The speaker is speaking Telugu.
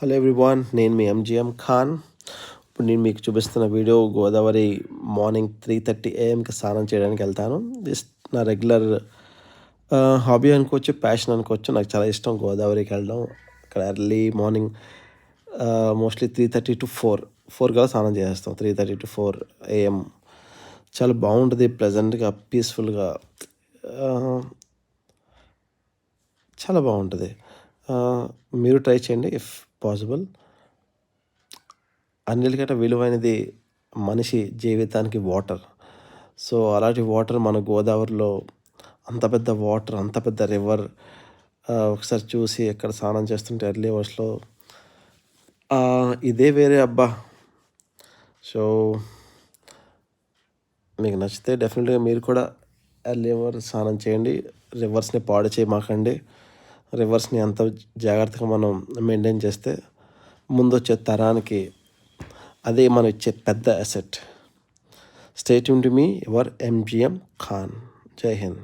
హలో ఎవ్రీవాన్, నేను మీ ఎంజిఎం ఖాన్. ఇప్పుడు నేను మీకు చూపిస్తున్న వీడియో గోదావరి మార్నింగ్ 3:30 AM స్నానం చేయడానికి వెళ్తాను. దిస్ నా రెగ్యులర్ హాబీ అనుకోవచ్చు, ప్యాషన్ అనుకోవచ్చు. నాకు చాలా ఇష్టం గోదావరికి వెళ్ళడం. అక్కడ ఎర్లీ మార్నింగ్ మోస్ట్లీ 3:30 to 4 కల్లా స్నానం చేసేస్తాం. 3:30 to 4 AM చాలా బాగుంటుంది, ప్లెజెంట్గా, పీస్ఫుల్గా, చాలా బాగుంటుంది. మీరు ట్రై చేయండి ఇఫ్ పాసిబుల్. అన్నిటికంటే విలువైనది మనిషి జీవితానికి వాటర్. సో అలాంటి వాటర్ మన గోదావరిలో, అంత పెద్ద వాటర్, అంత పెద్ద రివర్ ఒకసారి చూసి ఎక్కడ స్నానం చేస్తుంటే ఎర్లీ అవర్స్లో ఇదే వేరే అబ్బా. సో మీకు నచ్చితే డెఫినెట్గా మీరు కూడా ఎర్లీ అవర్ స్నానం చేయండి. రివర్స్ని పాడు చేయమాకండి. రివర్స్ని అంత జాగ్రత్తగా మనం మెయింటైన్ చేస్తే ముందు వచ్చే తరానికి అదే మనం ఇచ్చే పెద్ద asset. Stay tune to me, your MGM Khan. జై హింద్.